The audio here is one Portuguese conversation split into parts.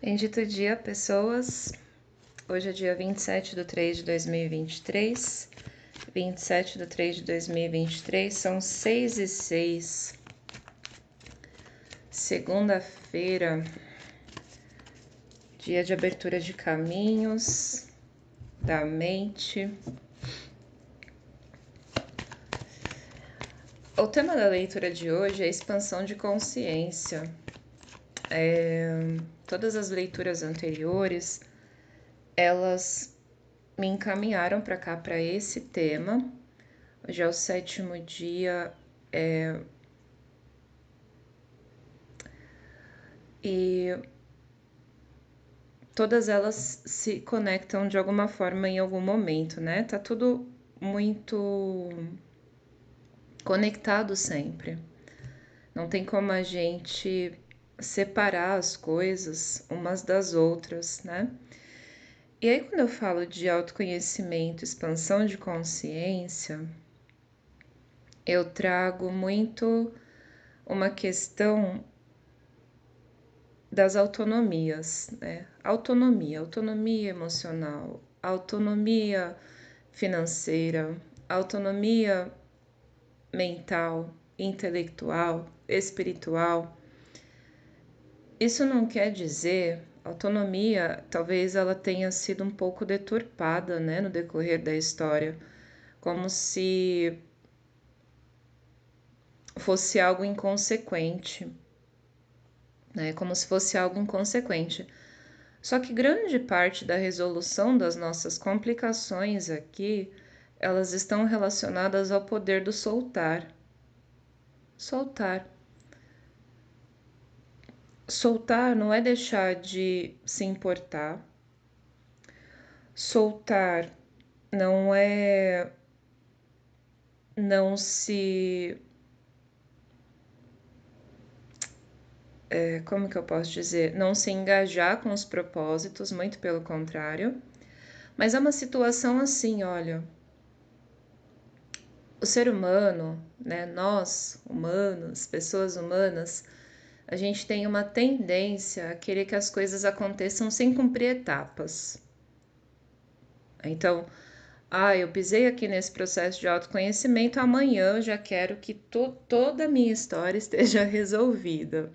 Bendito dia, pessoas. Hoje é dia 27/3/2023. 27/3/2023, são 6h06. Segunda-feira, dia de abertura de caminhos da mente. O tema da leitura de hoje é expansão de consciência. Todas as leituras anteriores, elas me encaminharam para cá, para esse tema. Hoje é o 7º dia e todas elas se conectam de alguma forma em algum momento, né? Tá tudo muito conectado sempre. Não tem como a gente separar as coisas umas das outras, né? E aí, quando eu falo de autoconhecimento, expansão de consciência, eu trago muito uma questão das autonomias, né? Autonomia emocional, autonomia financeira, autonomia mental, intelectual, espiritual. Isso não quer dizer, autonomia, talvez ela tenha sido um pouco deturpada, né, no decorrer da história, como se fosse algo inconsequente, né, como se fosse algo inconsequente. Só que grande parte da resolução das nossas complicações aqui, elas estão relacionadas ao poder do soltar. Soltar. Soltar não é deixar de se importar. Soltar não é não se... como que eu posso dizer? Não se engajar com os propósitos, muito pelo contrário. Mas é uma situação assim, olha... O ser humano, né, nós, humanos, pessoas humanas, a gente tem uma tendência a querer que as coisas aconteçam sem cumprir etapas. Então, eu pisei aqui nesse processo de autoconhecimento, amanhã eu já quero que toda a minha história esteja resolvida.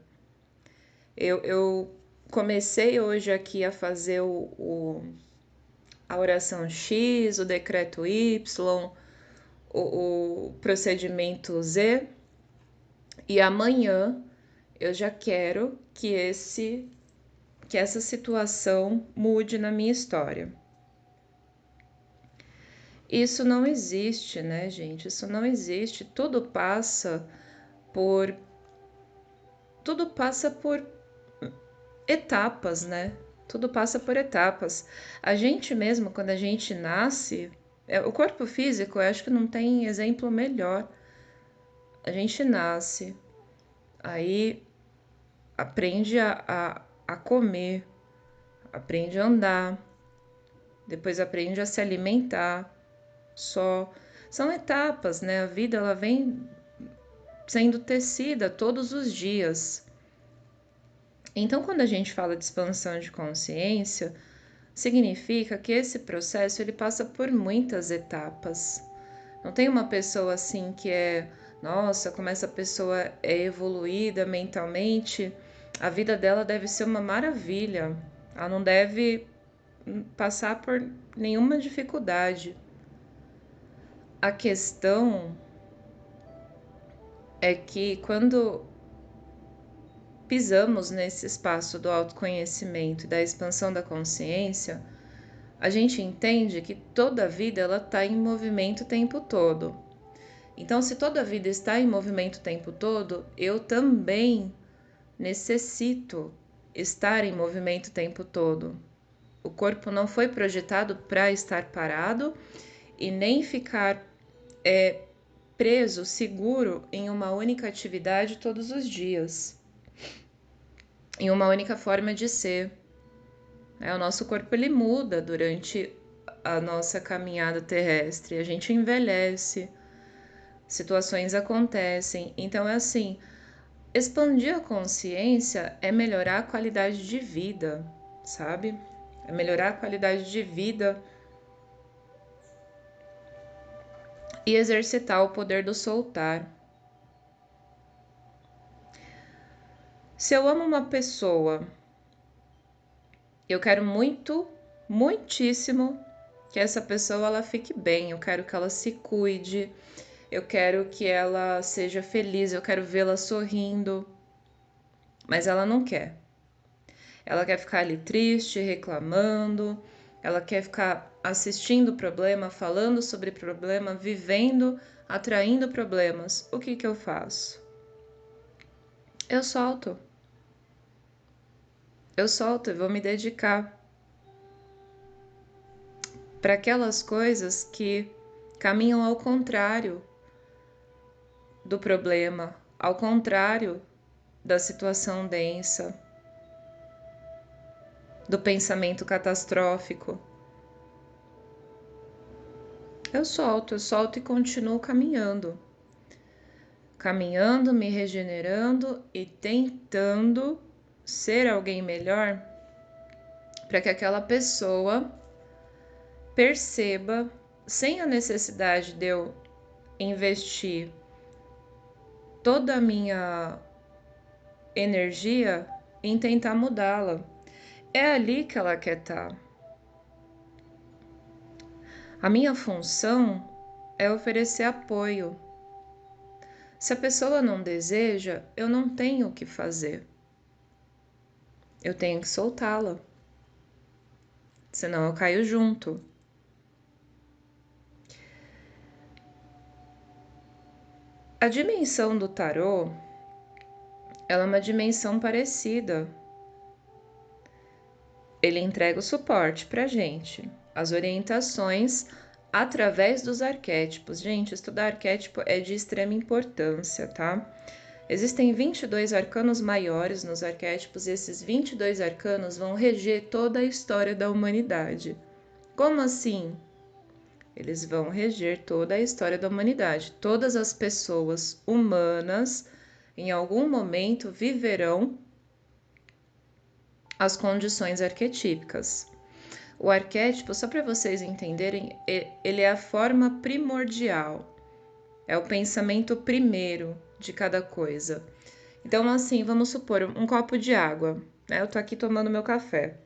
Eu comecei hoje aqui a fazer a oração X, o decreto Y, o procedimento Z, e amanhã eu já quero que essa situação mude na minha história. Isso não existe, né, gente? Isso não existe. Tudo passa por etapas, né? Tudo passa por etapas. A gente mesmo, quando a gente nasce, o corpo físico, eu acho que não tem exemplo melhor. A gente nasce, aí aprende a comer, aprende a andar, depois aprende a se alimentar. São etapas, né? A vida ela vem sendo tecida todos os dias. Então, quando a gente fala de expansão de consciência, significa que esse processo ele passa por muitas etapas. Não tem uma pessoa assim que nossa, como essa pessoa é evoluída mentalmente, a vida dela deve ser uma maravilha. Ela não deve passar por nenhuma dificuldade. A questão é que quando pisamos nesse espaço do autoconhecimento e da expansão da consciência, a gente entende que toda a vida ela está em movimento o tempo todo. Então, se toda a vida está em movimento o tempo todo, eu também necessito estar em movimento o tempo todo. O corpo não foi projetado para estar parado e nem ficar preso, seguro em uma única atividade todos os dias, em uma única forma de ser. O nosso corpo ele muda durante a nossa caminhada terrestre, a gente envelhece, situações acontecem. Então é assim, expandir a consciência é melhorar a qualidade de vida. sabe? É melhorar a qualidade de vida e exercitar o poder do soltar. Se eu amo uma pessoa, eu quero muitíssimo que essa pessoa ela fique bem, eu quero que ela se cuide, eu quero que ela seja feliz, eu quero vê-la sorrindo, mas ela não quer. Ela quer ficar ali triste, reclamando, ela quer ficar assistindo o problema, falando sobre o problema, vivendo, atraindo problemas. O que que eu faço? Eu solto. Eu solto e vou me dedicar para aquelas coisas que caminham ao contrário do problema, ao contrário da situação densa, do pensamento catastrófico. Eu solto e continuo caminhando. Caminhando, me regenerando e tentando ser alguém melhor para que aquela pessoa perceba, sem a necessidade de eu investir toda a minha energia em tentar mudá-la. É ali que ela quer estar. A minha função é oferecer apoio. Se a pessoa não deseja, eu não tenho o que fazer. Eu tenho que soltá-la. Senão eu caio junto. A dimensão do tarô, ela é uma dimensão parecida. Ele entrega o suporte pra gente, as orientações através dos arquétipos. Gente, estudar arquétipo é de extrema importância, tá? Existem 22 arcanos maiores nos arquétipos e esses 22 arcanos vão reger toda a história da humanidade. Como assim? Eles vão reger toda a história da humanidade. Todas as pessoas humanas, em algum momento, viverão as condições arquetípicas. O arquétipo, só para vocês entenderem, ele é a forma primordial, é o pensamento primeiro de cada coisa. Então, assim, vamos supor um copo de água, né? Eu tô aqui tomando meu café.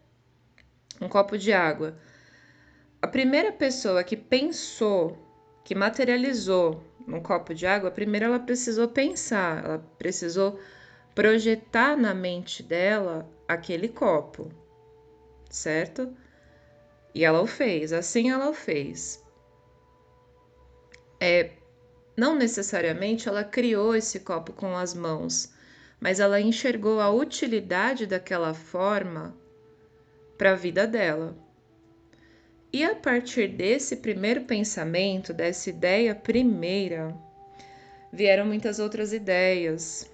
Um copo de água. A primeira pessoa que pensou, que materializou um copo de água, primeiro ela precisou pensar, ela precisou projetar na mente dela aquele copo, certo? E ela o fez, assim ela o fez. Não necessariamente ela criou esse copo com as mãos, mas ela enxergou a utilidade daquela forma para a vida dela. E a partir desse primeiro pensamento, dessa ideia primeira, vieram muitas outras ideias.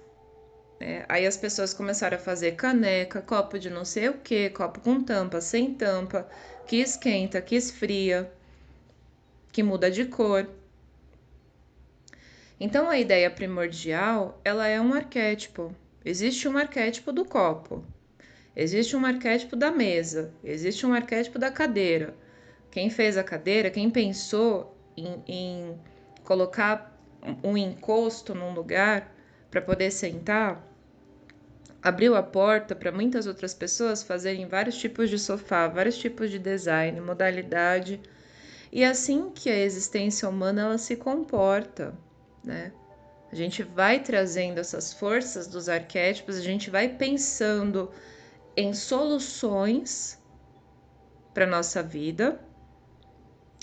Aí as pessoas começaram a fazer caneca, copo de não sei o que, copo com tampa, sem tampa, que esquenta, que esfria, que muda de cor. Então a ideia primordial, ela é um arquétipo. Existe um arquétipo do copo, existe um arquétipo da mesa, existe um arquétipo da cadeira. Quem fez a cadeira, quem pensou em colocar um encosto num lugar para poder sentar, abriu a porta para muitas outras pessoas fazerem vários tipos de sofá, vários tipos de design, modalidade. E é assim que a existência humana ela se comporta, né? A gente vai trazendo essas forças dos arquétipos, a gente vai pensando em soluções para nossa vida.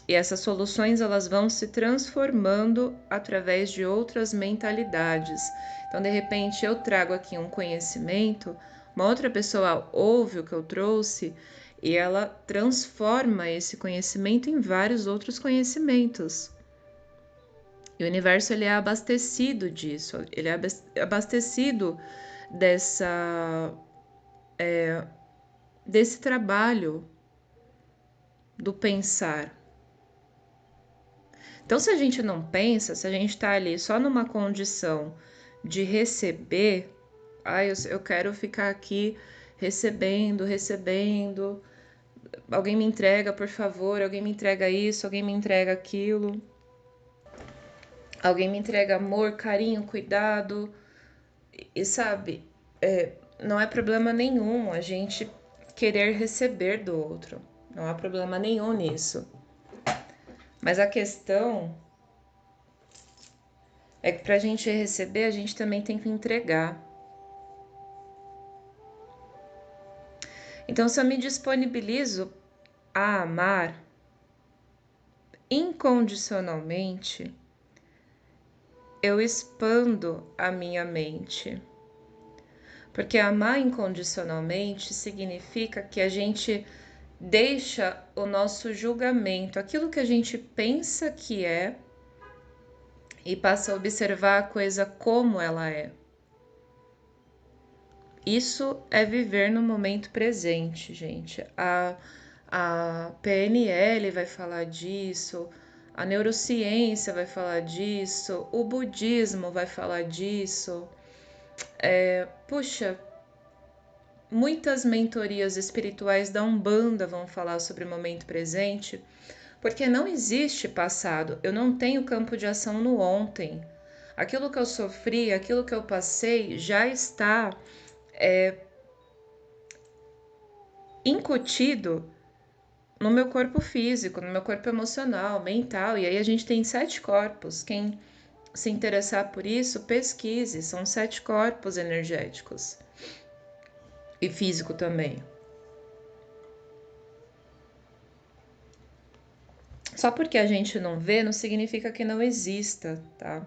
E essas soluções elas vão se transformando através de outras mentalidades. Então, de repente, eu trago aqui um conhecimento, uma outra pessoa ouve o que eu trouxe e ela transforma esse conhecimento em vários outros conhecimentos. E o universo ele é abastecido disso, ele é abastecido desse trabalho do pensar. Então, se a gente não pensa, se a gente está ali só numa condição de receber, eu quero ficar aqui recebendo, recebendo. Alguém me entrega, por favor, alguém me entrega isso, alguém me entrega aquilo. Alguém me entrega amor, carinho, cuidado. E sabe, não é problema nenhum a gente querer receber do outro. Não há problema nenhum nisso. Mas a questão é que pra gente receber, a gente também tem que entregar. Então, se eu me disponibilizo a amar incondicionalmente, eu expando a minha mente. Porque amar incondicionalmente significa que a gente deixa o nosso julgamento, aquilo que a gente pensa que é, e passa a observar a coisa como ela é. Isso é viver no momento presente, gente. A PNL vai falar disso, a neurociência vai falar disso, o budismo vai falar disso. Puxa, muitas mentorias espirituais da Umbanda vão falar sobre o momento presente, porque não existe passado, eu não tenho campo de ação no ontem. Aquilo que eu sofri, aquilo que eu passei já está incutido no meu corpo físico, no meu corpo emocional, mental, e aí a gente tem 7 corpos. Quem se interessar por isso, pesquise, são 7 corpos energéticos e físico também. Só porque a gente não vê não significa que não exista, tá?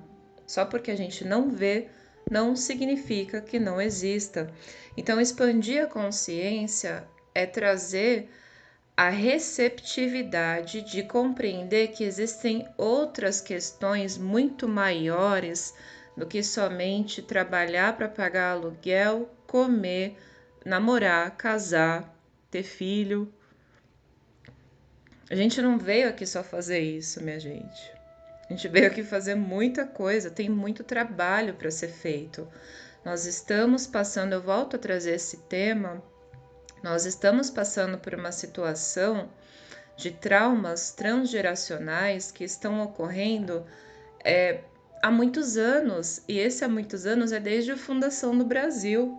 Só porque a gente não vê não significa que não exista. Então, expandir a consciência é trazer a receptividade de compreender que existem outras questões muito maiores do que somente trabalhar para pagar aluguel, comer, namorar, casar, ter filho. A gente não veio aqui só fazer isso, minha gente. A gente veio aqui fazer muita coisa, tem muito trabalho para ser feito. Nós estamos passando, eu volto a trazer esse tema, nós estamos passando por uma situação de traumas transgeracionais que estão ocorrendo há muitos anos, e esse há muitos anos é desde a fundação do Brasil.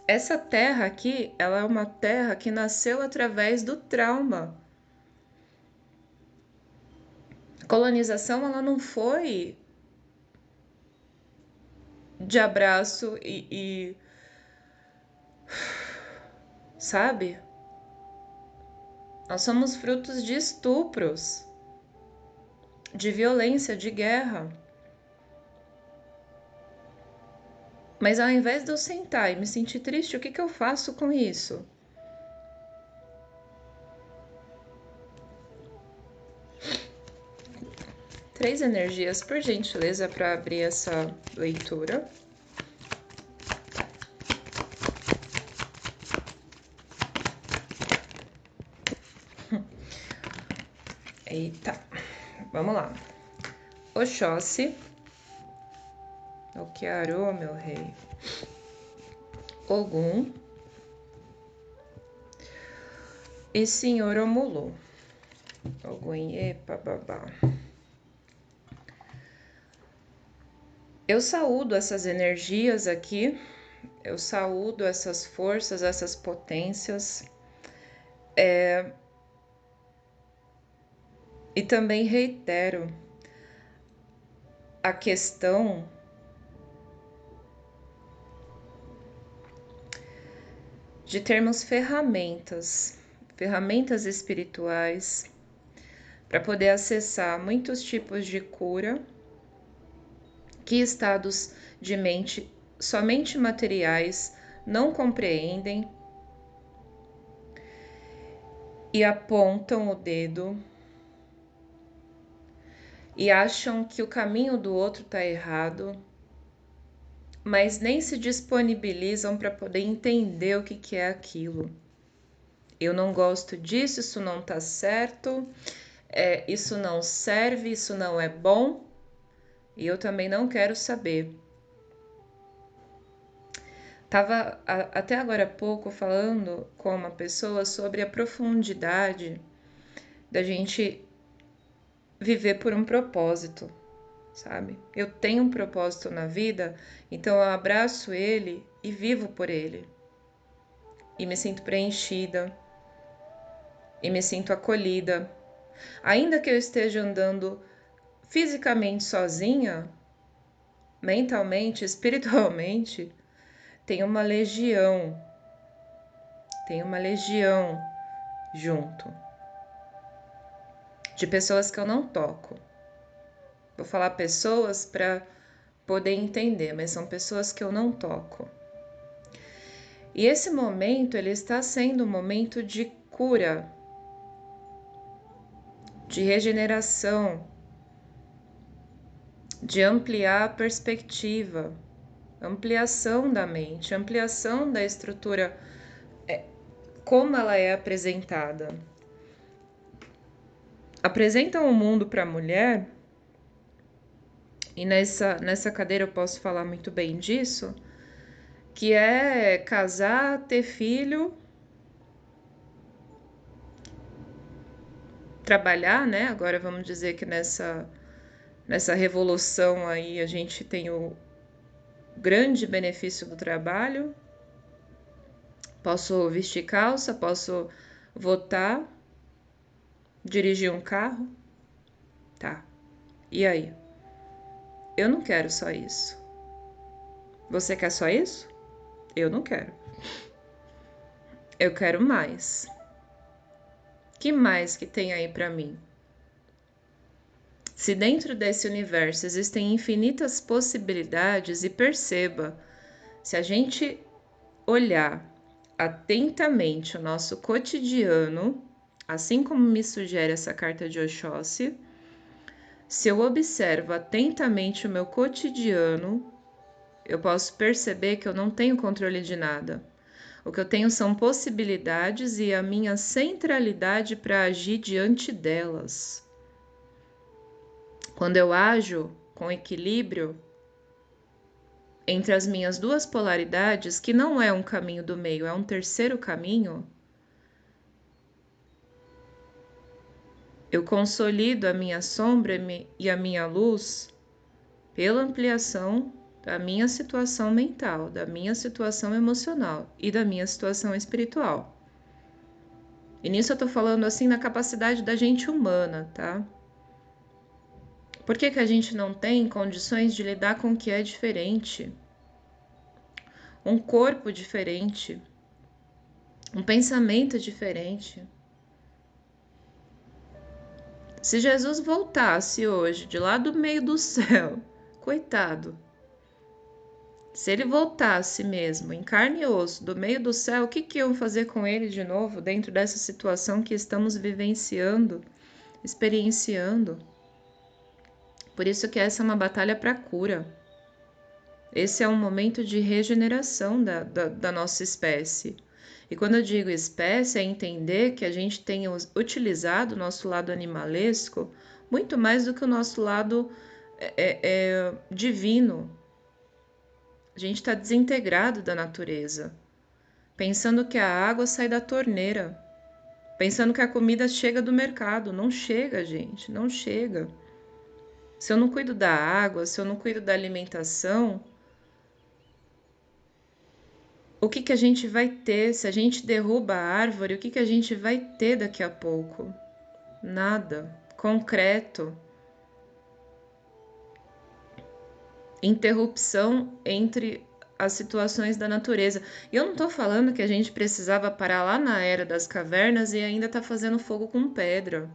Essa terra aqui, ela é uma terra que nasceu através do trauma. A colonização, ela não foi de abraço sabe? Nós somos frutos de estupros, de violência, de guerra. Mas ao invés de eu sentar e me sentir triste, o que eu faço com isso? Três energias, por gentileza, para abrir essa leitura. Eita, vamos lá. Oxóssi, Okiaru, meu rei. Ogum e Senhor Omulu. Ogum, epa, babá. Eu saúdo essas energias aqui, eu saúdo essas forças, essas potências, e também reitero a questão de termos ferramentas espirituais para poder acessar muitos tipos de cura que estados de mente somente materiais não compreendem e apontam o dedo e acham que o caminho do outro está errado, mas nem se disponibilizam para poder entender o que é aquilo. Eu não gosto disso, isso não está certo, isso não serve, isso não é bom, e eu também não quero saber. Tava até agora há pouco falando com uma pessoa sobre a profundidade da gente viver por um propósito, sabe? Eu tenho um propósito na vida, então eu abraço ele e vivo por ele. E me sinto preenchida, e me sinto acolhida. Ainda que eu esteja andando fisicamente sozinha, mentalmente, espiritualmente, tem uma legião junto de pessoas que eu não toco. Vou falar pessoas para poder entender, mas são pessoas que eu não toco. E esse momento, ele está sendo um momento de cura, de regeneração, de ampliar a perspectiva, ampliação da mente, ampliação da estrutura, como ela é apresentada. Apresentam o mundo para a mulher, e nessa cadeira eu posso falar muito bem disso, que é casar, ter filho, trabalhar, né? Agora vamos dizer que nessa revolução aí a gente tem o grande benefício do trabalho. Posso vestir calça, posso votar, dirigir um carro. Tá. E aí? Eu não quero só isso. Você quer só isso? Eu não quero. Eu quero mais. Que mais que tem aí pra mim? Se dentro desse universo existem infinitas possibilidades, e perceba, se a gente olhar atentamente o nosso cotidiano, assim como me sugere essa carta de Oxóssi, se eu observo atentamente o meu cotidiano, eu posso perceber que eu não tenho controle de nada. O que eu tenho são possibilidades e a minha centralidade para agir diante delas. Quando eu ajo com equilíbrio entre as minhas duas polaridades, que não é um caminho do meio, é um terceiro caminho, eu consolido a minha sombra e a minha luz pela ampliação da minha situação mental, da minha situação emocional e da minha situação espiritual. E nisso eu tô falando assim na capacidade da gente humana, tá? Por que que a gente não tem condições de lidar com o que é diferente? Um corpo diferente, um pensamento diferente. Se Jesus voltasse hoje de lá do meio do céu, coitado, se ele voltasse mesmo em carne e osso do meio do céu, o que que iam fazer com ele de novo dentro dessa situação que estamos vivenciando, experienciando? Por isso que essa é uma batalha para cura. Esse é um momento de regeneração da nossa espécie. E quando eu digo espécie, é entender que a gente tem utilizado o nosso lado animalesco muito mais do que o nosso lado divino. A gente está desintegrado da natureza, pensando que a água sai da torneira, pensando que a comida chega do mercado. Não chega, gente, não chega. Se eu não cuido da água, se eu não cuido da alimentação, o que que a gente vai ter? Se a gente derruba a árvore, o que que a gente vai ter daqui a pouco? Nada. Concreto. Interrupção entre as situações da natureza. E eu não tô falando que a gente precisava parar lá na era das cavernas e ainda tá fazendo fogo com pedra.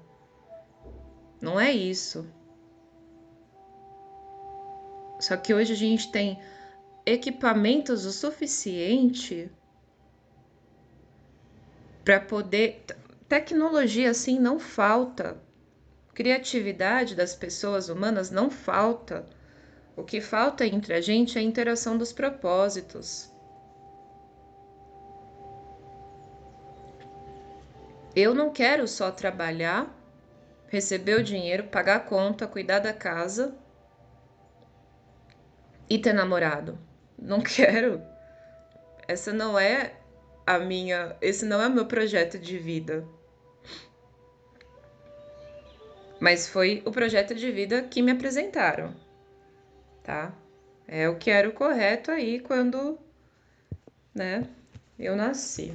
Não é isso. Só que hoje a gente tem equipamentos o suficiente para poder. Tecnologia assim não falta. Criatividade das pessoas humanas não falta. O que falta entre a gente é a interação dos propósitos. Eu não quero só trabalhar, receber o dinheiro, pagar a conta, cuidar da casa e ter namorado. Não quero. essa não é esse não é o meu projeto de vida. Mas foi o projeto de vida que me apresentaram, tá? É o que era o correto aí quando, né, eu nasci.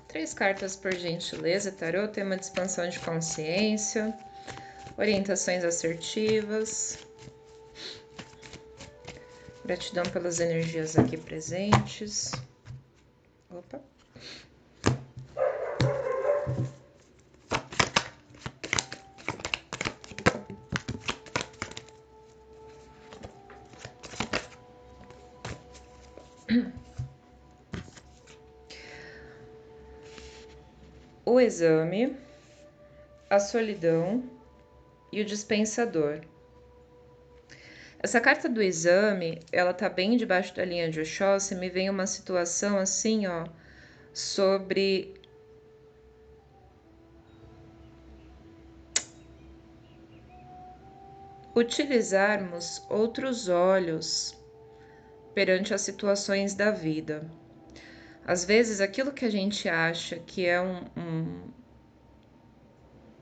3 cartas, por gentileza, tarô, tema de expansão de consciência, orientações assertivas. Gratidão pelas energias aqui presentes. Opa. O exame, a solidão e o dispensador. Essa carta do exame, ela tá bem debaixo da linha de Oxóssi, me vem uma situação assim, ó, sobre utilizarmos outros olhos perante as situações da vida. Às vezes, aquilo que a gente acha que é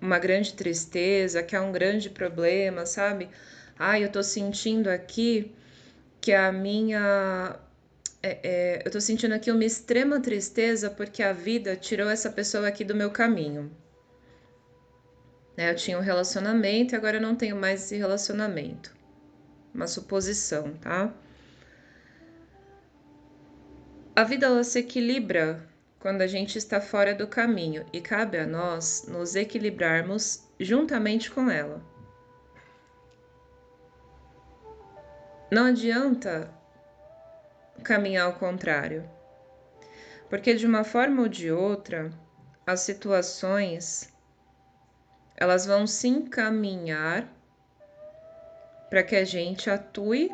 uma grande tristeza, que é um grande problema, sabe? Eu tô sentindo aqui que a minha. Eu tô sentindo aqui uma extrema tristeza porque a vida tirou essa pessoa aqui do meu caminho. Eu tinha um relacionamento e agora eu não tenho mais esse relacionamento. Uma suposição, tá? A vida ela se equilibra quando a gente está fora do caminho e cabe a nós nos equilibrarmos juntamente com ela. Não adianta caminhar ao contrário, porque de uma forma ou de outra, as situações elas vão se encaminhar para que a gente atue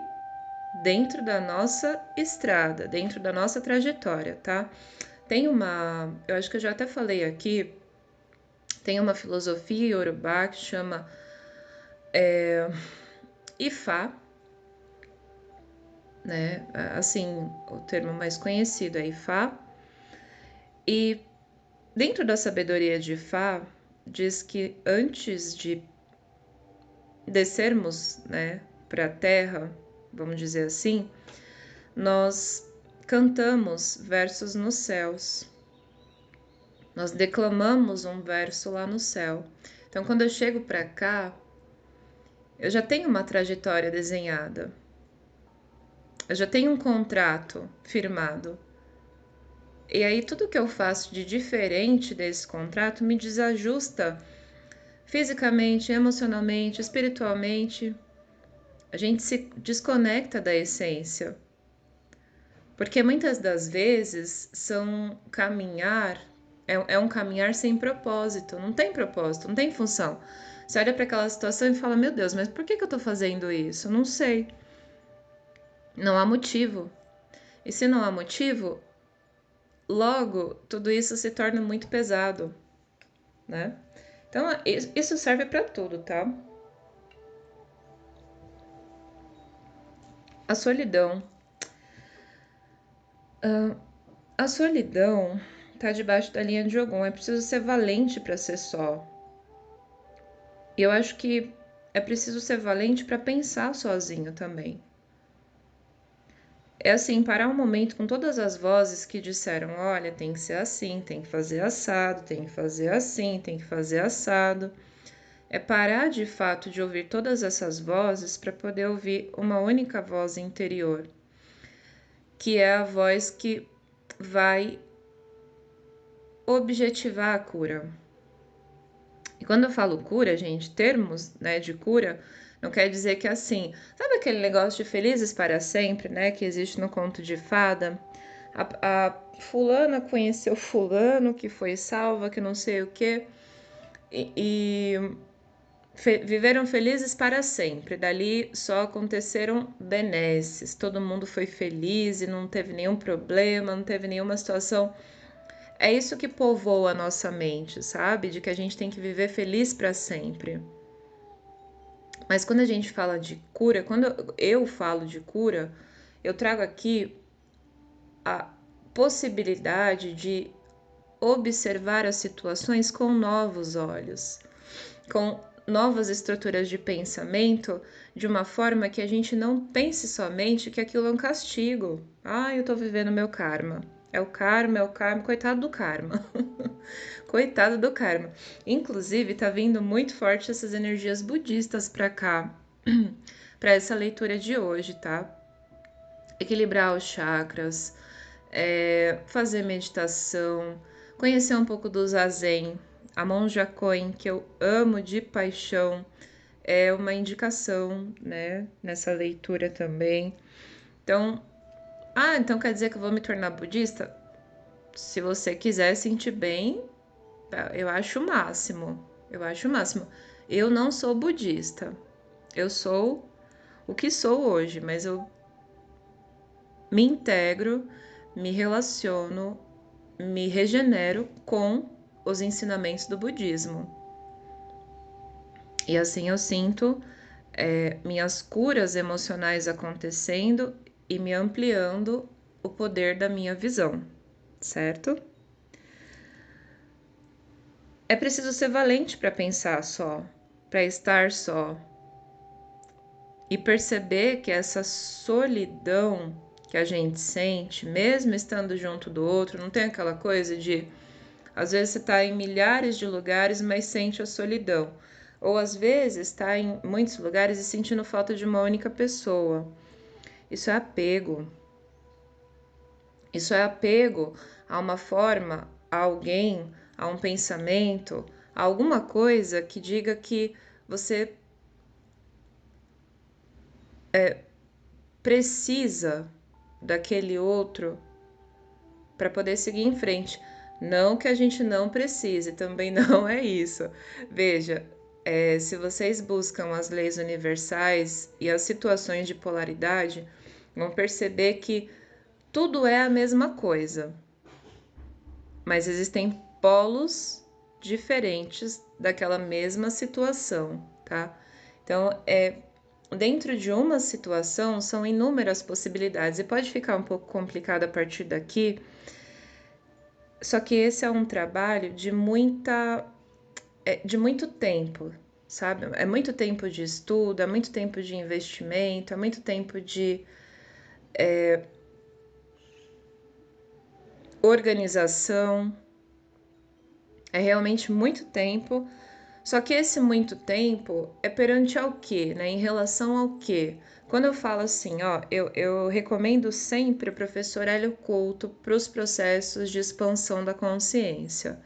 dentro da nossa estrada, dentro da nossa trajetória, tá? Eu acho que eu já até falei aqui, tem uma filosofia iorubá que chama Ifá, né? Assim, o termo mais conhecido é Ifá. E dentro da sabedoria de Ifá, diz que antes de descermos, né, para a Terra, vamos dizer assim, nós cantamos versos nos céus. Nós declamamos um verso lá no céu. Então, quando eu chego para cá, eu já tenho uma trajetória desenhada. Eu já tenho um contrato firmado. E aí, tudo que eu faço de diferente desse contrato me desajusta fisicamente, emocionalmente, espiritualmente. A gente se desconecta da essência. Porque muitas das vezes é um caminhar sem propósito, não tem propósito, não tem função. Você olha para aquela situação e fala, meu Deus, mas por que eu tô fazendo isso? Não sei. Não há motivo. E se não há motivo, logo tudo isso se torna muito pesado, né? Então, isso serve para tudo, tá? A solidão. A solidão tá debaixo da linha de Ogum. É preciso ser valente para ser só. E eu acho que é preciso ser valente para pensar sozinho também. É assim, parar um momento com todas as vozes que disseram, olha, tem que ser assim, tem que fazer assado, tem que fazer assim, tem que fazer assado. É parar de fato de ouvir todas essas vozes para poder ouvir uma única voz interior, que é a voz que vai objetivar a cura. E quando eu falo cura, gente, termos, né, de cura, não quer dizer que é assim, sabe aquele negócio de felizes para sempre, né, que existe no conto de fada? A fulana conheceu fulano que foi salva, que não sei o quê, e viveram felizes para sempre. Dali só aconteceram benesses, todo mundo foi feliz e não teve nenhum problema, não teve nenhuma situação. É isso que povoa a nossa mente, sabe? De que a gente tem que viver feliz para sempre. Mas quando a gente fala de cura, quando eu falo de cura, Eu trago aqui a possibilidade de observar as situações com novos olhos, com novas estruturas de pensamento, de uma forma que a gente não pense somente que aquilo é um castigo. Ah, eu tô vivendo meu karma. É o karma, coitado do karma. Coitado do karma. Inclusive, tá vindo muito forte essas energias budistas pra cá, pra essa leitura de hoje, tá? Equilibrar os chakras, fazer meditação, conhecer um pouco do Zazen. A Monja Coen, que eu amo de paixão, é uma indicação, né, nessa leitura também. Então quer dizer que eu vou me tornar budista? Se você quiser sentir bem, eu acho o máximo. Eu acho o máximo. Eu não sou budista. Eu sou o que sou hoje, mas eu me integro, me relaciono, me regenero com os ensinamentos do budismo. E assim eu sinto minhas curas emocionais acontecendo e me ampliando o poder da minha visão, certo? É preciso ser valente para pensar só, para estar só e perceber que essa solidão que a gente sente, mesmo estando junto do outro, não tem aquela coisa de às vezes você está em milhares de lugares, mas sente a solidão. Ou às vezes está em muitos lugares e sentindo falta de uma única pessoa. Isso é apego. Isso é apego a uma forma, a alguém, a um pensamento, a alguma coisa que diga que você precisa daquele outro para poder seguir em frente. Não que a gente não precise, também não é isso. Veja, se vocês buscam as leis universais e as situações de polaridade, vão perceber que tudo é a mesma coisa, mas existem polos diferentes daquela mesma situação, tá? Então, dentro de uma situação são inúmeras possibilidades e pode ficar um pouco complicado a partir daqui. Só que esse é um trabalho de muito tempo, sabe? É muito tempo de estudo, é muito tempo de investimento, é muito tempo de organização, é realmente muito tempo. Só que esse muito tempo é perante ao quê, né? Em relação ao quê? Quando eu falo assim, ó, eu recomendo sempre o professor Hélio Couto para os processos de expansão da consciência.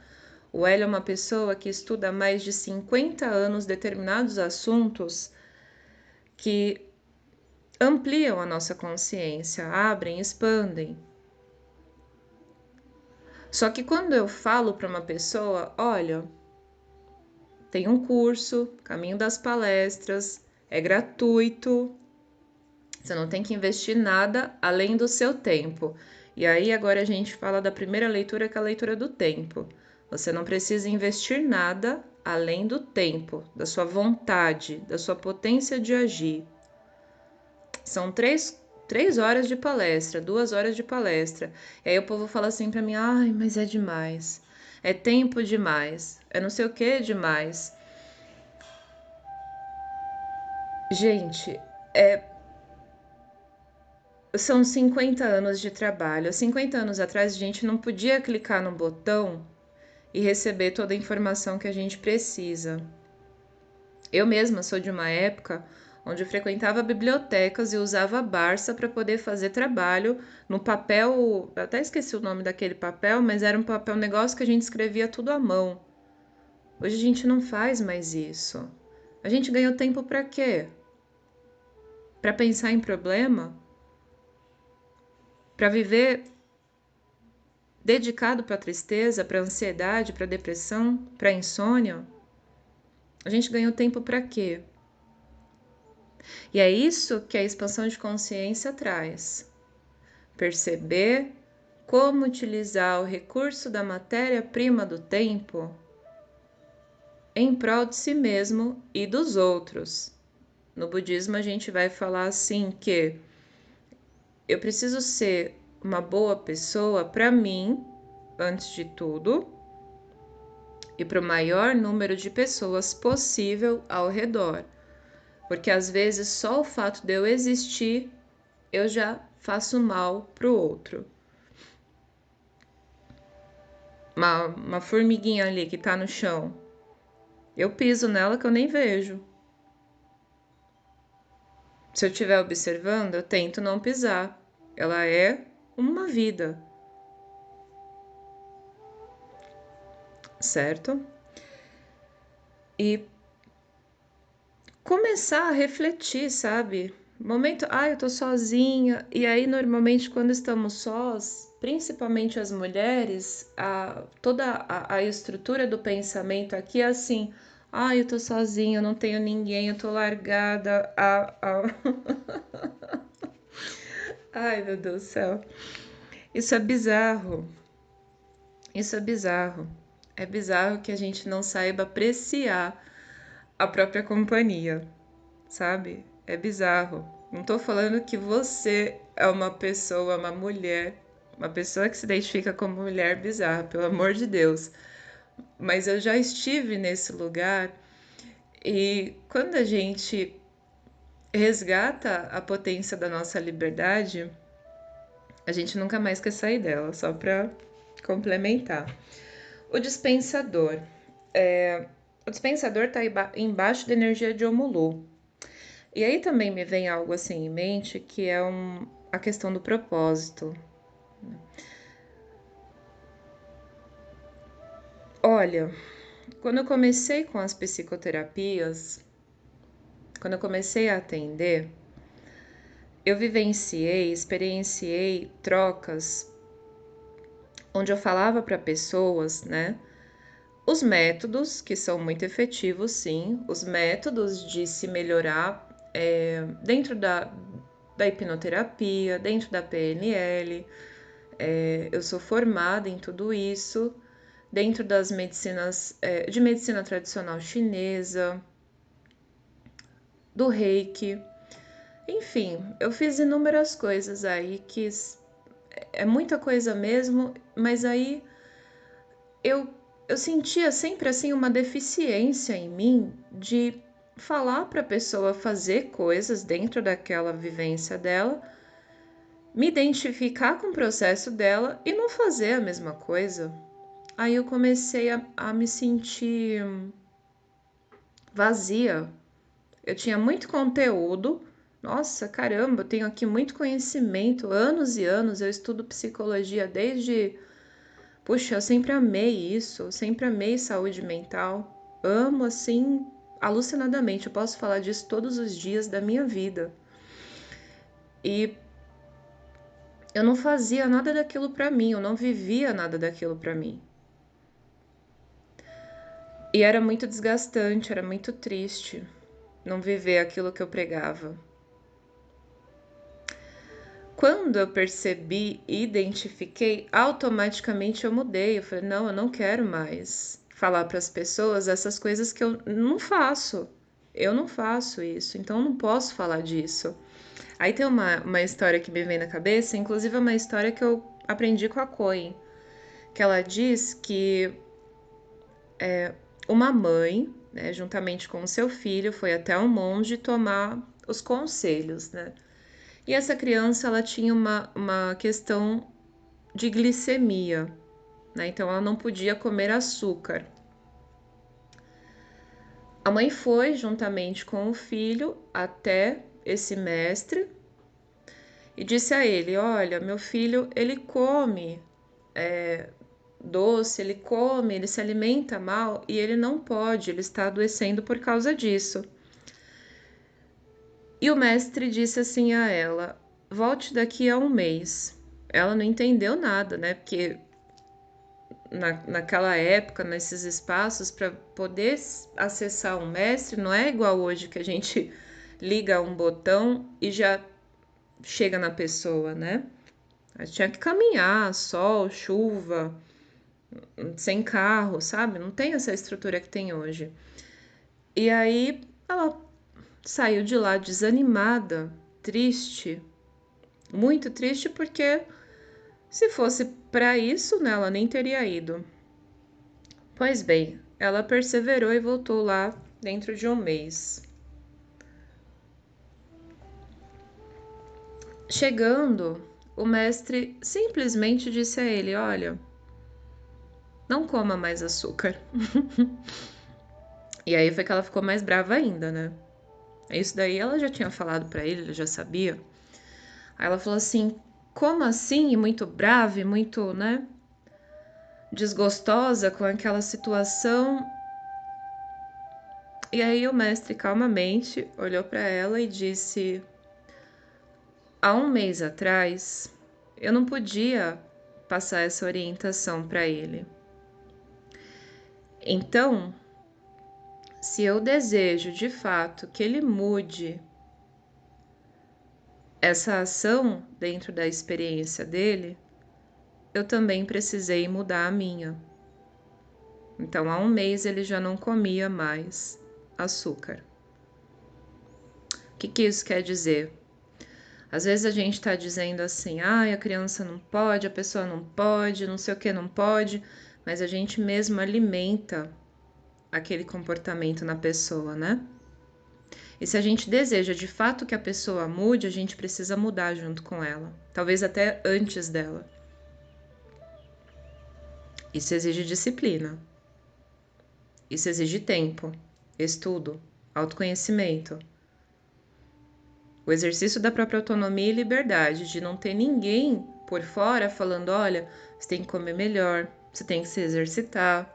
O Hélio é uma pessoa que estuda há mais de 50 anos determinados assuntos que ampliam a nossa consciência, abrem, expandem. Só que quando eu falo para uma pessoa, olha, tem um curso, Caminho das Palestras, é gratuito, você não tem que investir nada além do seu tempo. E aí agora a gente fala da primeira leitura, que é a leitura do tempo. Você não precisa investir nada além do tempo, da sua vontade, da sua potência de agir. São três horas de palestra, 2 horas de palestra. E aí o povo fala assim pra mim, ai, mas é demais. É tempo demais. É não sei o que demais. Gente, são 50 anos de trabalho. Há 50 anos atrás, a gente não podia clicar no botão e receber toda a informação que a gente precisa. Eu mesma sou de uma época onde eu frequentava bibliotecas e usava a Barça para poder fazer trabalho no papel. Eu até esqueci o nome daquele papel, mas era um papel negócio que a gente escrevia tudo à mão. Hoje a gente não faz mais isso. A gente ganhou tempo para quê? Para pensar em problema? Para viver dedicado para tristeza, para ansiedade, para depressão, para insônia? A gente ganhou tempo para quê? E é isso que a expansão de consciência traz. Perceber como utilizar o recurso da matéria-prima do tempo em prol de si mesmo e dos outros. No budismo a gente vai falar assim que eu preciso ser uma boa pessoa para mim, antes de tudo, e para o maior número de pessoas possível ao redor. Porque às vezes só o fato de eu existir, eu já faço mal pro outro. Uma formiguinha ali que tá no chão, eu piso nela que eu nem vejo. Se eu estiver observando, eu tento não pisar. Ela é uma vida, certo? E começar a refletir, sabe? Momento, eu tô sozinha. E aí, normalmente, quando estamos sós, principalmente as mulheres, toda a estrutura do pensamento aqui é assim: eu tô sozinha, eu não tenho ninguém, eu tô largada. Ai, meu Deus do céu. Isso é bizarro. Isso é bizarro. É bizarro que a gente não saiba apreciar a própria companhia, sabe? É bizarro. Não tô falando que você é uma pessoa, uma mulher, uma pessoa que se identifica como mulher bizarra, pelo amor de Deus. Mas eu já estive nesse lugar e quando a gente resgata a potência da nossa liberdade, a gente nunca mais quer sair dela, só pra complementar. O dispensador. O dispensador está embaixo da energia de Omulu. E aí também me vem algo assim em mente, que é a questão do propósito. Olha, quando eu comecei com as psicoterapias, quando eu comecei a atender, eu vivenciei, experienciei trocas onde eu falava para pessoas, né, os métodos, que são muito efetivos, sim, os métodos de se melhorar dentro da hipnoterapia, dentro da PNL. Eu sou formada em tudo isso, dentro das medicinas, de medicina tradicional chinesa, do Reiki. Enfim, eu fiz inúmeras coisas aí que é muita coisa mesmo, mas aí eu, eu sentia sempre assim uma deficiência em mim de falar para a pessoa fazer coisas dentro daquela vivência dela, me identificar com o processo dela e não fazer a mesma coisa. Aí eu comecei a me sentir vazia. Eu tinha muito conteúdo. Nossa, caramba, eu tenho aqui muito conhecimento, anos e anos. Eu estudo psicologia desde. Puxa, eu sempre amei isso, eu sempre amei saúde mental. Amo assim, alucinadamente. Eu posso falar disso todos os dias da minha vida. E eu não fazia nada daquilo pra mim, eu não vivia nada daquilo pra mim. E era muito desgastante, era muito triste não viver aquilo que eu pregava. Quando eu percebi e identifiquei, automaticamente eu mudei. Eu falei, não, eu não quero mais falar para as pessoas essas coisas que eu não faço. Eu não faço isso, então eu não posso falar disso. Aí tem uma história que me vem na cabeça, inclusive é uma história que eu aprendi com a Coen, que ela diz que uma mãe, né, juntamente com o seu filho, foi até um monge tomar os conselhos, né? E essa criança, ela tinha uma questão de glicemia, né? Então ela não podia comer açúcar. A mãe foi juntamente com o filho até esse mestre e disse a ele: olha, meu filho, ele come doce, ele come, ele se alimenta mal e ele não pode, ele está adoecendo por causa disso. E o mestre disse assim a ela: volte daqui a um mês. Ela não entendeu nada, né? Porque naquela época, nesses espaços, para poder acessar um mestre, não é igual hoje que a gente liga um botão e já chega na pessoa, né? A gente tinha que caminhar, sol, chuva, sem carro, sabe? Não tem essa estrutura que tem hoje. E aí ela saiu de lá desanimada, triste, Muito triste porque se fosse para isso, né, ela nem teria ido. Pois bem, ela perseverou e voltou lá dentro de um mês. Chegando, o mestre simplesmente disse a ele: Olha, não coma mais açúcar. E aí foi que ela ficou mais brava ainda, né? Isso daí ela já tinha falado pra ele, ele já sabia. Aí ela falou assim: Como assim? E muito brava, e muito, né? Desgostosa com aquela situação. E aí o mestre calmamente olhou pra ela e disse: Há um mês atrás, eu não podia passar essa orientação pra ele. Então, se eu desejo de fato que ele mude essa ação dentro da experiência dele, eu também precisei mudar a minha. Então, há um mês ele já não comia mais açúcar. O que isso quer dizer? Às vezes a gente está dizendo assim, a criança não pode, a pessoa não pode, não sei o que não pode, mas a gente mesmo alimenta aquele comportamento na pessoa, né? E se a gente deseja de fato que a pessoa mude, a gente precisa mudar junto com ela, talvez até antes dela. Isso exige disciplina, isso exige tempo, estudo, autoconhecimento, o exercício da própria autonomia e liberdade, de não ter ninguém por fora falando, olha, você tem que comer melhor, você tem que se exercitar,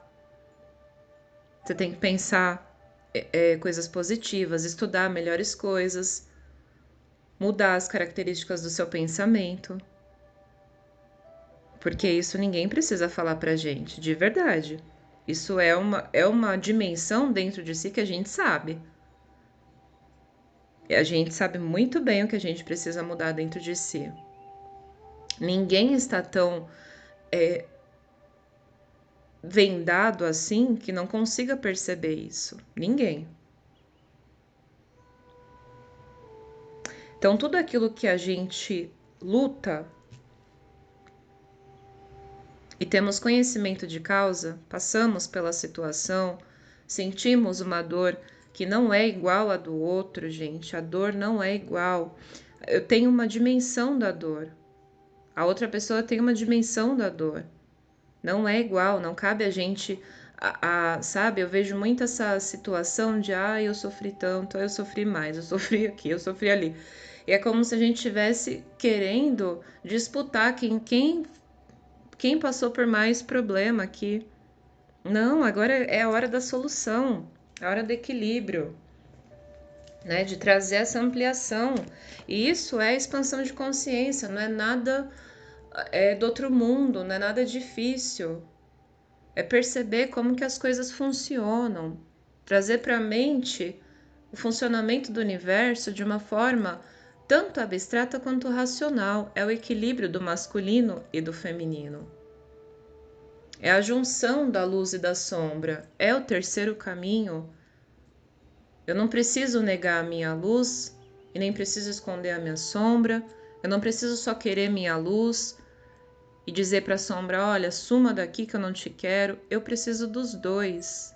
você tem que pensar coisas positivas, estudar melhores coisas, mudar as características do seu pensamento. Porque isso ninguém precisa falar pra gente, de verdade. Isso é uma dimensão dentro de si que a gente sabe. E a gente sabe muito bem o que a gente precisa mudar dentro de si. Ninguém está tão vendado assim que não consiga perceber isso. Ninguém. Então, tudo aquilo que a gente luta e temos conhecimento de causa, passamos pela situação, sentimos uma dor que não é igual à do outro, gente. A dor não é igual. Eu tenho uma dimensão da dor. A outra pessoa tem uma dimensão da dor. Não é igual, não cabe a gente, sabe? Eu vejo muito essa situação de, eu sofri tanto, eu sofri mais, eu sofri aqui, eu sofri ali. E é como se a gente estivesse querendo disputar quem passou por mais problema aqui. Não, agora é a hora da solução, é a hora do equilíbrio, né? De trazer essa ampliação. E isso é expansão de consciência, não é nada do outro mundo, não é nada difícil. É perceber como que as coisas funcionam, trazer para a mente o funcionamento do universo de uma forma tanto abstrata quanto racional. É o equilíbrio do masculino e do feminino. É a junção da luz e da sombra. É o terceiro caminho. Eu não preciso negar a minha luz e nem preciso esconder a minha sombra. Eu não preciso só querer minha luz e dizer para a sombra, olha, suma daqui que eu não te quero. Eu preciso dos dois.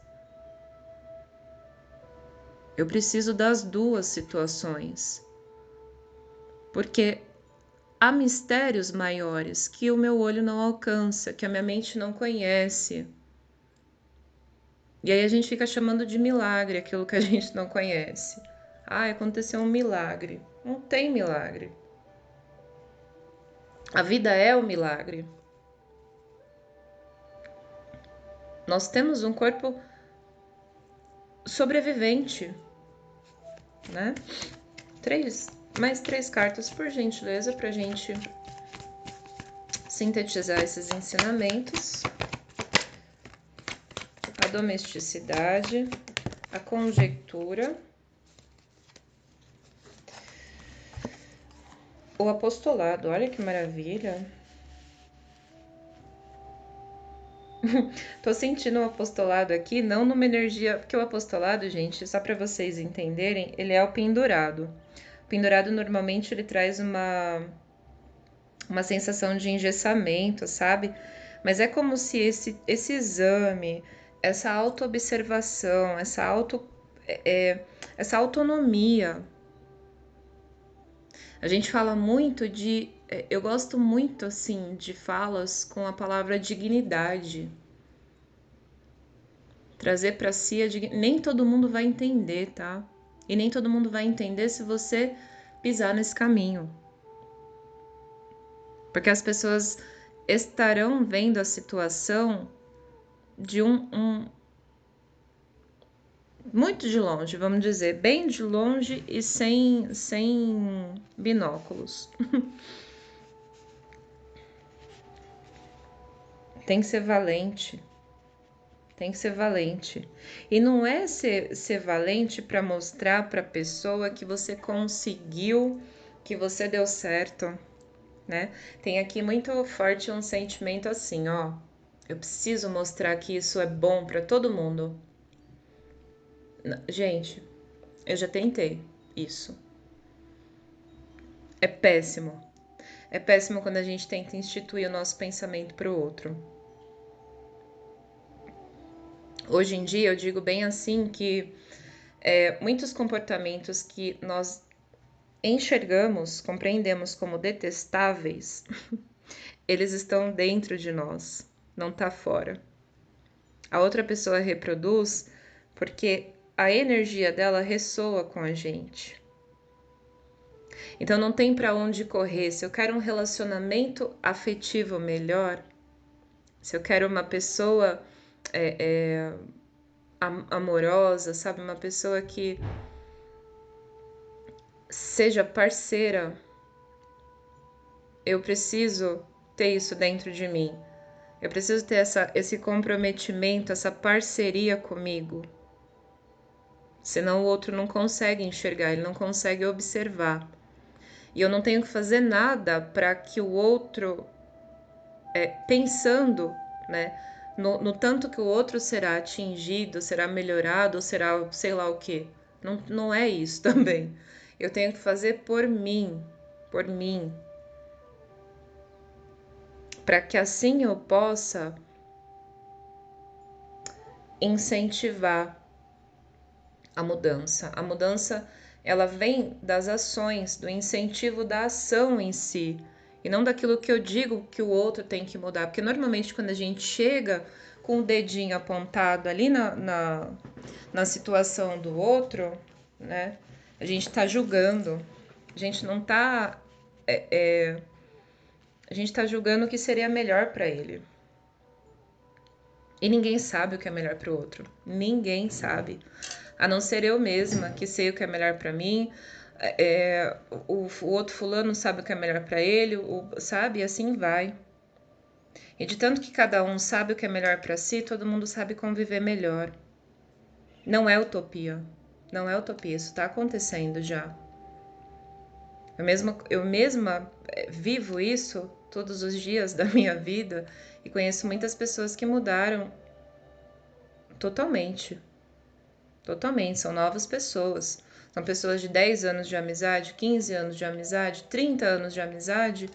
Eu preciso das duas situações. Porque há mistérios maiores que o meu olho não alcança, que a minha mente não conhece. E aí a gente fica chamando de milagre aquilo que a gente não conhece. Aconteceu um milagre. Não tem milagre. A vida é o milagre. Nós temos um corpo sobrevivente, né? Mais três cartas, por gentileza, pra gente sintetizar esses ensinamentos. A domesticidade, a conjectura, o apostolado. Olha que maravilha. Tô sentindo o apostolado aqui, não numa energia, porque o apostolado, gente, só para vocês entenderem, ele é o pendurado. O pendurado normalmente ele traz uma sensação de engessamento, sabe? Mas é como se esse exame, essa autoobservação, essa autonomia. A gente fala muito de. Eu gosto muito, assim, de falas com a palavra dignidade. Trazer para si a dignidade. Nem todo mundo vai entender, tá? E nem todo mundo vai entender se você pisar nesse caminho. Porque as pessoas estarão vendo a situação de muito de longe, vamos dizer, bem de longe e sem binóculos. Tem que ser valente. Tem que ser valente. E não é ser valente para mostrar para a pessoa que você conseguiu, que você deu certo, né? Tem aqui muito forte um sentimento assim, ó. Eu preciso mostrar que isso é bom para todo mundo. Gente, eu já tentei isso. É péssimo. É péssimo quando a gente tenta instituir o nosso pensamento para o outro. Hoje em dia eu digo bem assim que muitos comportamentos que nós enxergamos, compreendemos como detestáveis, eles estão dentro de nós, não tá fora. A outra pessoa reproduz porque a energia dela ressoa com a gente. Então não tem para onde correr. Se eu quero um relacionamento afetivo melhor, se eu quero uma pessoa amorosa, sabe, uma pessoa que seja parceira, eu preciso ter isso dentro de mim. Eu preciso ter esse comprometimento, essa parceria comigo. Senão o outro não consegue enxergar, ele não consegue observar. E eu não tenho que fazer nada para que o outro, pensando, né, no tanto que o outro será atingido, será melhorado, será sei lá o quê. Não é isso também. Eu tenho que fazer por mim, para que assim eu possa incentivar a mudança. A mudança, ela vem das ações, do incentivo da ação em si, e não daquilo que eu digo que o outro tem que mudar. Porque normalmente quando a gente chega com o dedinho apontado ali na situação do outro, né, a gente tá julgando, a gente não tá. A gente tá julgando o que seria melhor para ele. E ninguém sabe o que é melhor para o outro. Ninguém sabe. A não ser eu mesma, que sei o que é melhor para mim. O outro fulano sabe o que é melhor para ele, sabe? E assim vai. E de tanto que cada um sabe o que é melhor para si, todo mundo sabe conviver melhor. Não é utopia. Não é utopia. Isso está acontecendo já. Eu mesma vivo isso todos os dias da minha vida e conheço muitas pessoas que mudaram totalmente. Totalmente, são novas pessoas. São pessoas de 10 anos de amizade, 15 anos de amizade, 30 anos de amizade,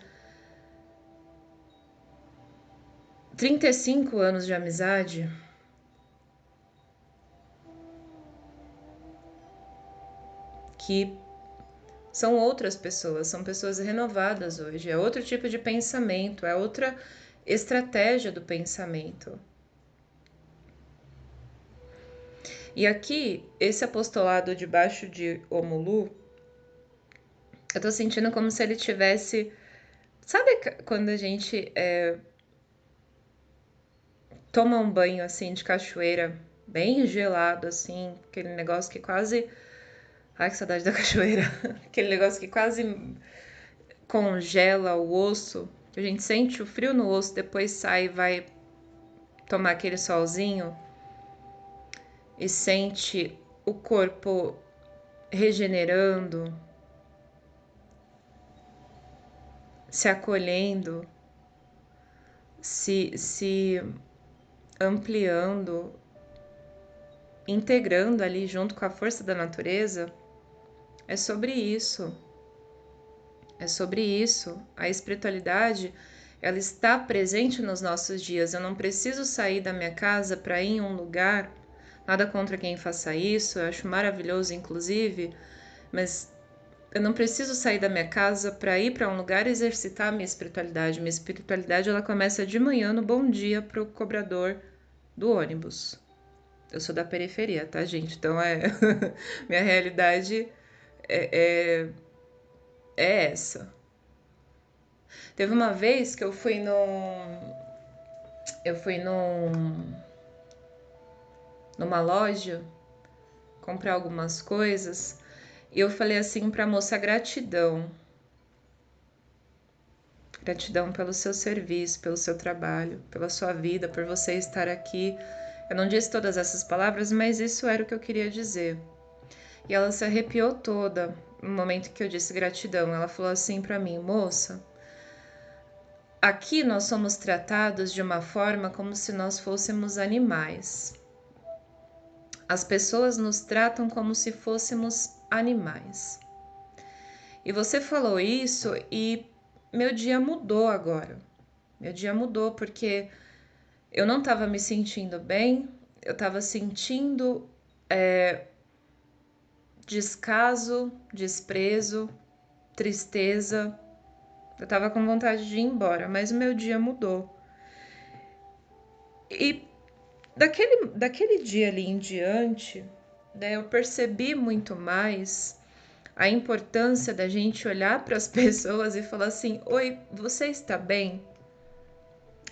35 anos de amizade, que são outras pessoas, são pessoas renovadas hoje. É outro tipo de pensamento, é outra estratégia do pensamento. E aqui, esse apostolado debaixo de Omulu, eu tô sentindo como se ele tivesse. Sabe quando a gente toma um banho assim de cachoeira, bem gelado, assim, aquele negócio que quase. Ai, que saudade da cachoeira! Aquele negócio que quase congela o osso, que a gente sente o frio no osso, depois sai e vai tomar aquele solzinho e sente o corpo regenerando, se acolhendo, se ampliando, integrando ali junto com a força da natureza. É sobre isso. É sobre isso. A espiritualidade, ela está presente nos nossos dias. Eu não preciso sair da minha casa para ir em um lugar. Nada contra quem faça isso, eu acho maravilhoso, inclusive, mas eu não preciso sair da minha casa para ir para um lugar exercitar a minha espiritualidade. Minha espiritualidade, ela começa de manhã no bom dia pro cobrador do ônibus. Eu sou da periferia, tá, gente? Então minha realidade é, é essa. Teve uma vez que eu fui numa loja comprar algumas coisas e eu falei assim pra moça: gratidão. Gratidão pelo seu serviço, pelo seu trabalho, pela sua vida, por você estar aqui. Eu não disse todas essas palavras, mas isso era o que eu queria dizer. E ela se arrepiou toda no momento que eu disse gratidão. Ela falou assim pra mim: moça, aqui nós somos tratados de uma forma como se nós fôssemos animais. As pessoas nos tratam como se fôssemos animais. E você falou isso e meu dia mudou agora. Meu dia mudou porque eu não estava me sentindo bem, eu estava sentindo descaso, desprezo, tristeza. Eu estava com vontade de ir embora, mas o meu dia mudou. E daquele dia ali em diante, né, eu percebi muito mais a importância da gente olhar para as pessoas e falar assim: oi, você está bem?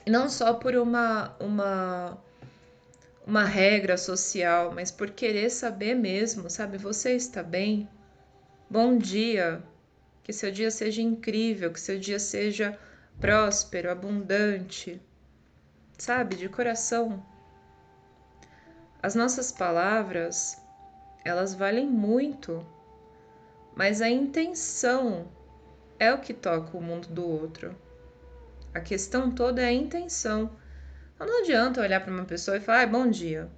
E não só por uma regra social, mas por querer saber mesmo, sabe? Você está bem? Bom dia, que seu dia seja incrível, que seu dia seja próspero, abundante, sabe? De coração. As nossas palavras, elas valem muito, mas a intenção é o que toca o mundo do outro. A questão toda é a intenção. Então não adianta olhar para uma pessoa e falar: ah, bom dia.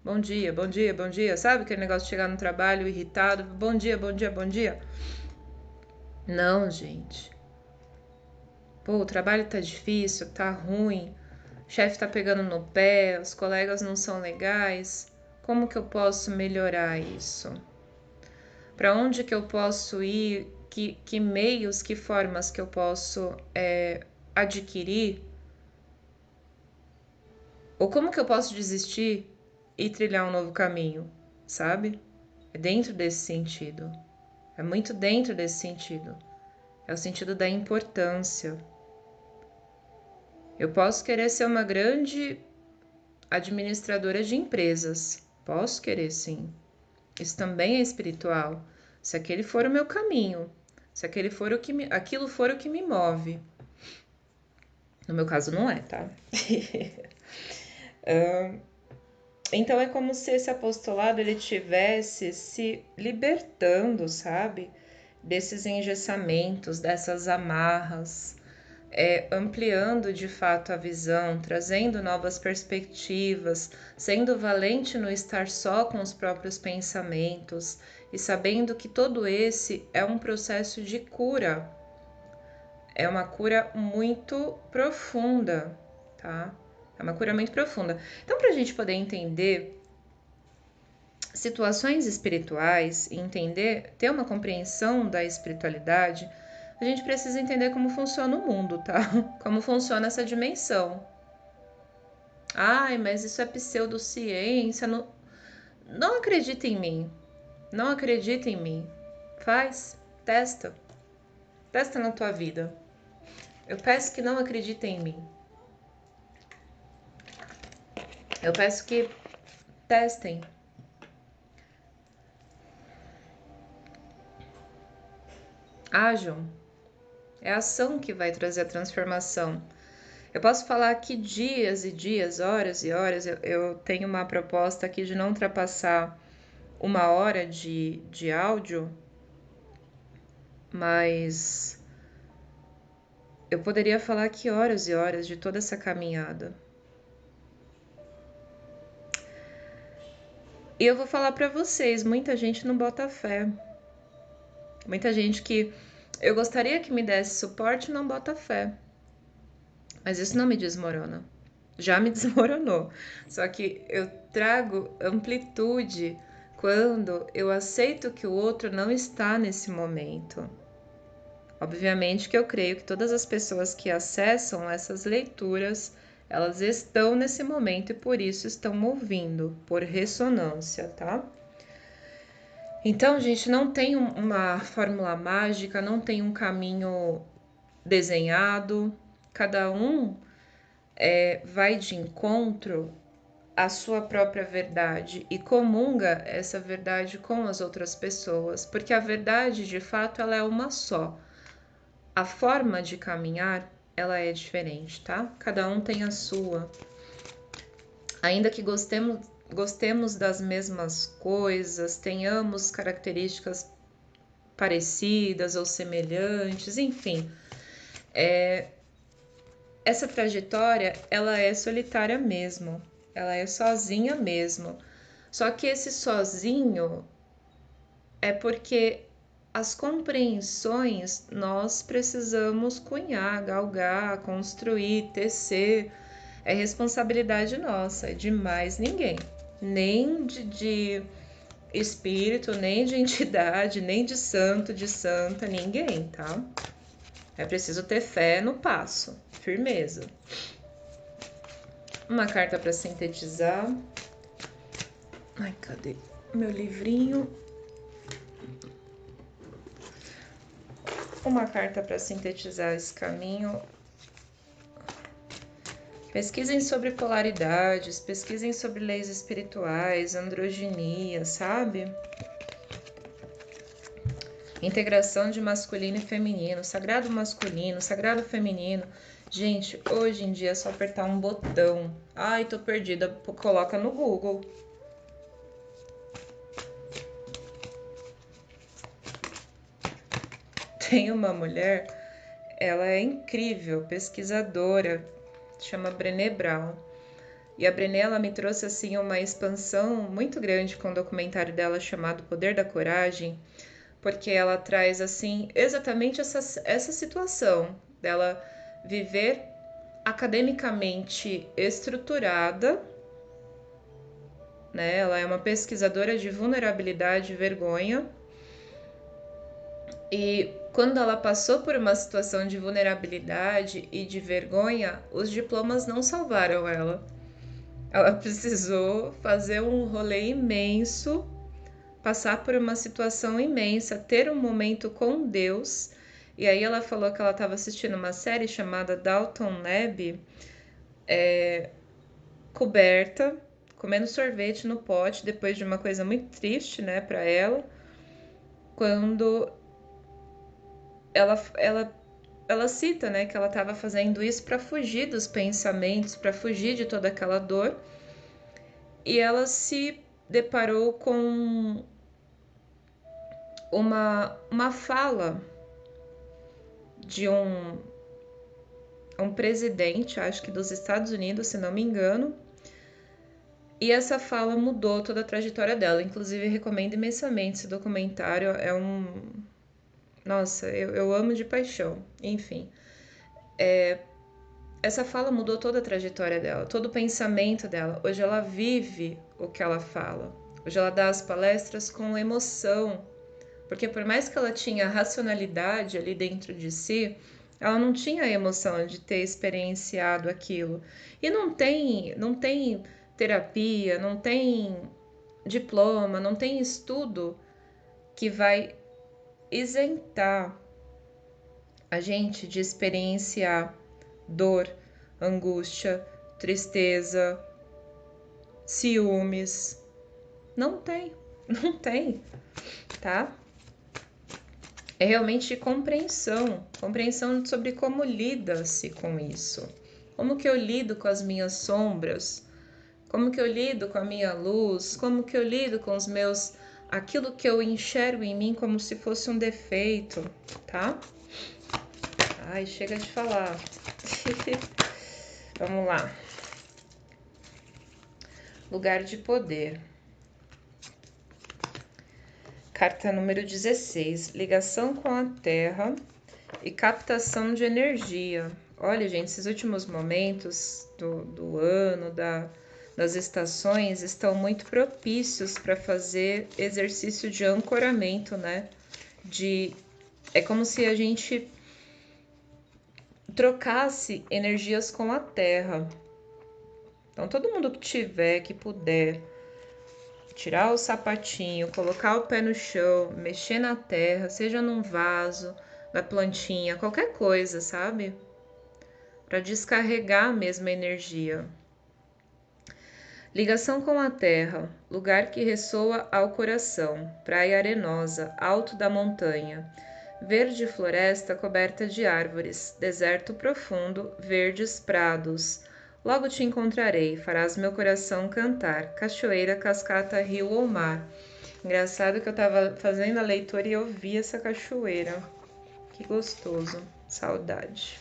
Bom dia, bom dia, bom dia. Sabe aquele negócio de chegar no trabalho irritado? Bom dia, bom dia, bom dia. Não, gente. Pô, o trabalho tá difícil, tá ruim, o chefe tá pegando no pé, os colegas não são legais. Como que eu posso melhorar isso? Para onde que eu posso ir? Que meios, que formas que eu posso adquirir? Ou como que eu posso desistir e trilhar um novo caminho, sabe? É dentro desse sentido. É muito dentro desse sentido. É o sentido da importância. Eu posso querer ser uma grande administradora de empresas. Posso querer, sim. Isso também é espiritual. Se aquele for o meu caminho, se aquele for aquilo for o que me move. No meu caso, não é, tá? Então é como se esse apostolado ele tivesse se libertando, sabe? Desses engessamentos, dessas amarras, ampliando de fato a visão, trazendo novas perspectivas, sendo valente no estar só com os próprios pensamentos e sabendo que todo esse é um processo de cura, é uma cura muito profunda, tá? É uma cura muito profunda. Então, para a gente poder entender situações espirituais e entender, ter uma compreensão da espiritualidade, a gente precisa entender como funciona o mundo, tá? Como funciona essa dimensão. Ai, mas isso é pseudociência. Não, não acredita em mim. Não acredita em mim. Faz, testa. Testa na tua vida. Eu peço que não acreditem em mim. Eu peço que testem. Ajam. É a ação que vai trazer a transformação. Eu posso falar aqui dias e dias, horas e horas. Eu tenho uma proposta aqui de não ultrapassar 1 hora de áudio, mas eu poderia falar aqui horas e horas de toda essa caminhada. E eu vou falar para vocês, muita gente não bota fé. Muita gente que Eu gostaria que me desse suporte, não bota fé. Mas isso não me desmorona. Já me desmoronou. Só que eu trago amplitude quando eu aceito que o outro não está nesse momento. Obviamente que eu creio que todas as pessoas que acessam essas leituras, elas estão nesse momento e por isso estão ouvindo, por ressonância, tá? Então, gente, não tem uma fórmula mágica, não tem um caminho desenhado. Cada um vai de encontro à sua própria verdade e comunga essa verdade com as outras pessoas, porque a verdade, de fato, ela é uma só. A forma de caminhar, ela é diferente, tá? Cada um tem a sua. Ainda que gostemos das mesmas coisas, tenhamos características parecidas ou semelhantes, enfim, essa trajetória, ela é solitária mesmo, ela é sozinha mesmo. Só que esse sozinho é porque as compreensões nós precisamos cunhar, galgar, construir, tecer. É responsabilidade nossa, é de mais ninguém. Nem de espírito, nem de entidade, nem de santo, de santa, ninguém, tá? É preciso ter fé no passo, firmeza. Uma carta para sintetizar. Ai, cadê meu livrinho? Uma carta para sintetizar esse caminho. Pesquisem sobre polaridades, pesquisem sobre leis espirituais, androginia, sabe? Integração de masculino e feminino, sagrado masculino, sagrado feminino. Gente, hoje em dia é só apertar um botão. Ai, tô perdida. Coloca no Google. Tem uma mulher, ela é incrível, pesquisadora, chama Brené Brown. E a Brené, ela me trouxe assim uma expansão muito grande com o documentário dela chamado Poder da Coragem, porque ela traz assim exatamente essa situação dela viver academicamente estruturada, né? Ela é uma pesquisadora de vulnerabilidade e vergonha. E quando ela passou por uma situação de vulnerabilidade e de vergonha, os diplomas não salvaram ela. Ela precisou fazer um rolê imenso, passar por uma situação imensa, ter um momento com Deus. E aí ela falou que ela estava assistindo uma série chamada Downton Abbey, coberta, comendo sorvete no pote, depois de uma coisa muito triste, né, para ela, quando ela cita, né, que ela estava fazendo isso para fugir dos pensamentos, para fugir de toda aquela dor, e ela se deparou com uma fala de um presidente, acho que dos Estados Unidos, se não me engano, e essa fala mudou toda a trajetória dela. Inclusive, recomendo imensamente esse documentário. É um. Nossa, eu amo de paixão. Enfim. Essa fala mudou toda a trajetória dela, todo o pensamento dela. Hoje ela vive o que ela fala. Hoje ela dá as palestras com emoção. Porque por mais que ela tinha racionalidade ali dentro de si, ela não tinha a emoção de ter experienciado aquilo. E não tem terapia, não tem diploma, não tem estudo que vai isentar a gente de experienciar dor, angústia, tristeza, ciúmes. Não tem, não tem, tá? É realmente compreensão sobre como lida-se com isso. Como que eu lido com as minhas sombras? Como que eu lido com a minha luz? Como que eu lido com os meus, aquilo que eu enxergo em mim como se fosse um defeito, tá? Ai, chega de falar. Vamos lá. Lugar de poder. Carta número 16. Ligação com a Terra e captação de energia. Olha, gente, esses últimos momentos do ano, das estações, estão muito propícios para fazer exercício de ancoramento, né? É como se a gente trocasse energias com a Terra. Então, todo mundo que tiver, que puder, tirar o sapatinho, colocar o pé no chão, mexer na terra, seja num vaso, na plantinha, qualquer coisa, sabe? Para descarregar a mesma energia. Ligação com a terra, lugar que ressoa ao coração, praia arenosa, alto da montanha, verde floresta coberta de árvores, deserto profundo, verdes prados. Logo te encontrarei, farás meu coração cantar, cachoeira, cascata, rio ou mar. Engraçado que eu tava fazendo a leitura e eu vi essa cachoeira. Que gostoso, saudade.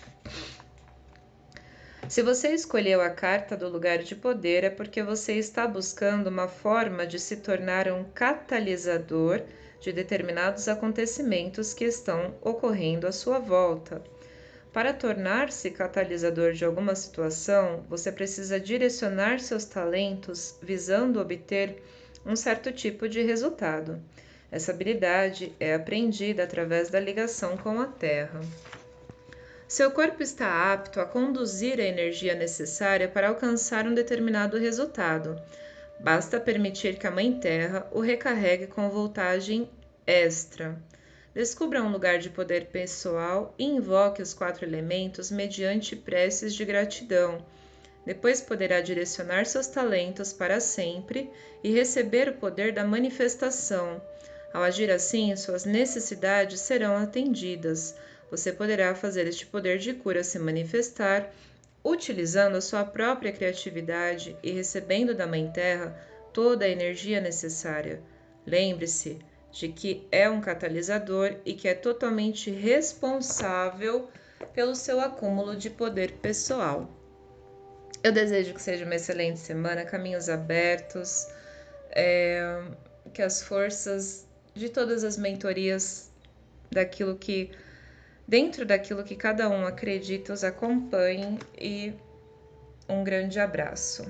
Se você escolheu a carta do lugar de poder, é porque você está buscando uma forma de se tornar um catalisador de determinados acontecimentos que estão ocorrendo à sua volta. Para tornar-se catalisador de alguma situação, você precisa direcionar seus talentos visando obter um certo tipo de resultado. Essa habilidade é aprendida através da ligação com a Terra. Seu corpo está apto a conduzir a energia necessária para alcançar um determinado resultado. Basta permitir que a Mãe Terra o recarregue com voltagem extra. Descubra um lugar de poder pessoal e invoque os 4 elementos mediante preces de gratidão. Depois poderá direcionar seus talentos para sempre e receber o poder da manifestação. Ao agir assim, suas necessidades serão atendidas. Você poderá fazer este poder de cura se manifestar, utilizando a sua própria criatividade e recebendo da Mãe Terra toda a energia necessária. Lembre-se de que é um catalisador e que é totalmente responsável pelo seu acúmulo de poder pessoal. Eu desejo que seja uma excelente semana, caminhos abertos, que as forças de todas as mentorias, dentro daquilo que cada um acredita, os acompanhem e um grande abraço.